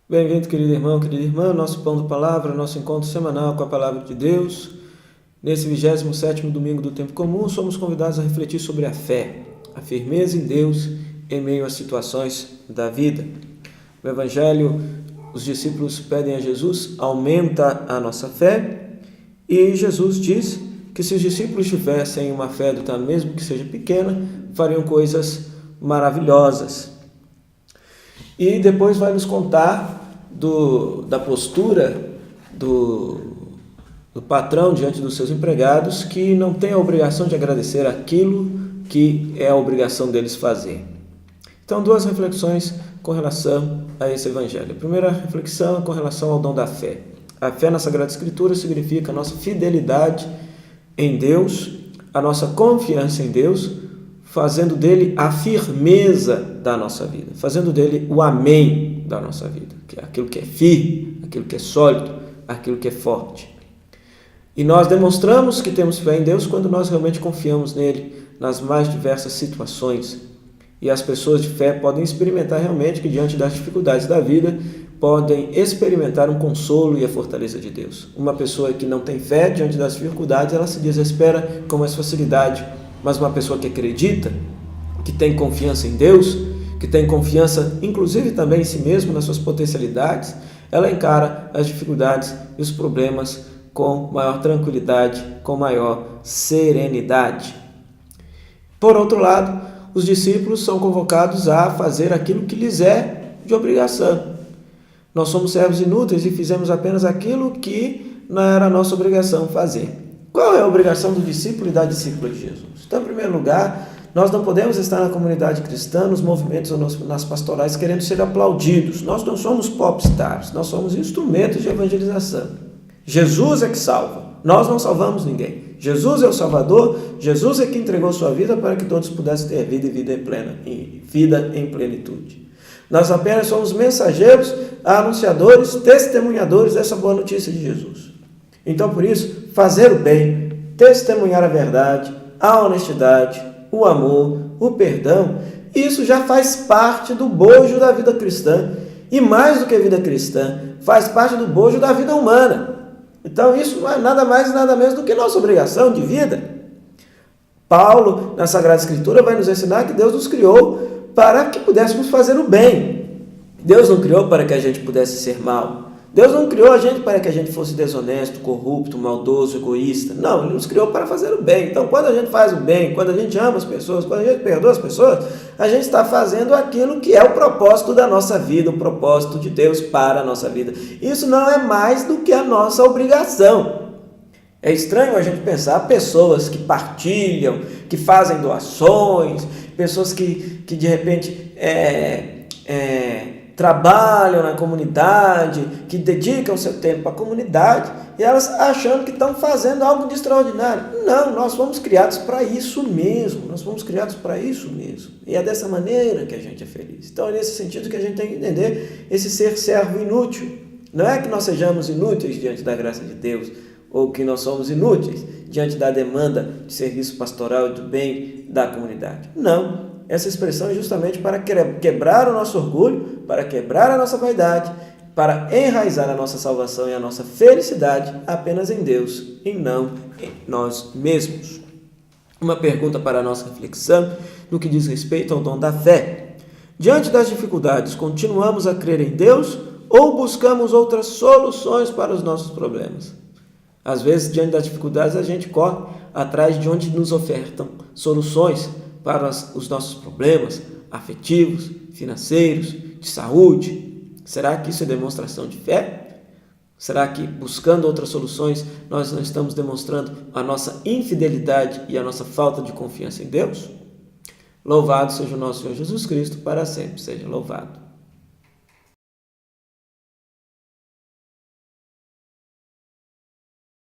Bem-vindo, querido irmão, querida irmã, nosso pão da palavra, nosso encontro semanal com a palavra de Deus. Nesse 27º domingo do tempo comum, somos convidados a refletir sobre a fé, a firmeza em Deus em meio às situações da vida. No Evangelho, os discípulos pedem a Jesus, aumenta a nossa fé, e Jesus diz que se os discípulos tivessem uma fé do tamanho, mesmo que seja pequena, fariam coisas maravilhosas. E depois vai nos contar da postura do patrão diante dos seus empregados, que não tem a obrigação de agradecer aquilo que é a obrigação deles fazer. Então, duas reflexões com relação a esse evangelho. A primeira reflexão é com relação ao dom da fé. A fé na Sagrada Escritura significa a nossa fidelidade em Deus, a nossa confiança em Deus, fazendo dele a firmeza da nossa vida, fazendo dele o amém da nossa vida, que é aquilo que é firme, aquilo que é sólido, aquilo que é forte. E nós demonstramos que temos fé em Deus quando nós realmente confiamos nele nas mais diversas situações. E as pessoas de fé podem experimentar realmente que diante das dificuldades da vida, podem experimentar um consolo e a fortaleza de Deus. Uma pessoa que não tem fé diante das dificuldades, ela se desespera com mais facilidade. Mas uma pessoa que acredita, que tem confiança em Deus, que tem confiança inclusive também em si mesmo, nas suas potencialidades, ela encara as dificuldades e os problemas com maior tranquilidade, com maior serenidade. Por outro lado, os discípulos são convocados a fazer aquilo que lhes é de obrigação. Nós somos servos inúteis e fizemos apenas aquilo que não era a nossa obrigação fazer. Qual é a obrigação do discípulo e da discípula de Jesus? Então, em primeiro lugar, nós não podemos estar na comunidade cristã, nos movimentos ou nas pastorais, querendo ser aplaudidos. Nós não somos popstars, nós somos instrumentos de evangelização. Jesus é que salva, nós não salvamos ninguém. Jesus é o Salvador, Jesus é que entregou sua vida para que todos pudessem ter vida e vida em plenitude. Nós apenas somos mensageiros, anunciadores, testemunhadores dessa boa notícia de Jesus. Então, por isso, fazer o bem, testemunhar a verdade, a honestidade, o amor, o perdão, isso já faz parte do bojo da vida cristã. E mais do que a vida cristã, faz parte do bojo da vida humana. Então, isso não é nada mais e nada menos do que nossa obrigação de vida. Paulo, na Sagrada Escritura, vai nos ensinar que Deus nos criou para que pudéssemos fazer o bem. Deus não criou para que a gente pudesse ser mal. Deus não criou a gente para que a gente fosse desonesto, corrupto, maldoso, egoísta. Não, Ele nos criou para fazer o bem. Então, quando a gente faz o bem, quando a gente ama as pessoas, quando a gente perdoa as pessoas, a gente está fazendo aquilo que é o propósito da nossa vida, o propósito de Deus para a nossa vida. Isso não é mais do que a nossa obrigação. É estranho a gente pensar pessoas que partilham, que fazem doações, pessoas que de repente trabalham na comunidade, que dedicam seu tempo à comunidade, e elas achando que estão fazendo algo de extraordinário. Não, nós fomos criados para isso mesmo, E é dessa maneira que a gente é feliz. Então é nesse sentido que a gente tem que entender esse ser servo inútil. Não é que nós sejamos inúteis diante da graça de Deus, ou que nós somos inúteis diante da demanda de serviço pastoral e do bem da comunidade. Não. Essa expressão é justamente para quebrar o nosso orgulho, para quebrar a nossa vaidade, para enraizar a nossa salvação e a nossa felicidade apenas em Deus e não em nós mesmos. Uma pergunta para a nossa reflexão no que diz respeito ao dom da fé. Diante das dificuldades, continuamos a crer em Deus ou buscamos outras soluções para os nossos problemas? Às vezes, diante das dificuldades, a gente corre atrás de onde nos ofertam soluções para os nossos problemas afetivos, financeiros, de saúde. Será que isso é demonstração de fé? Será que buscando outras soluções nós não estamos demonstrando a nossa infidelidade e a nossa falta de confiança em Deus? Louvado seja o nosso Senhor Jesus Cristo, para sempre seja louvado.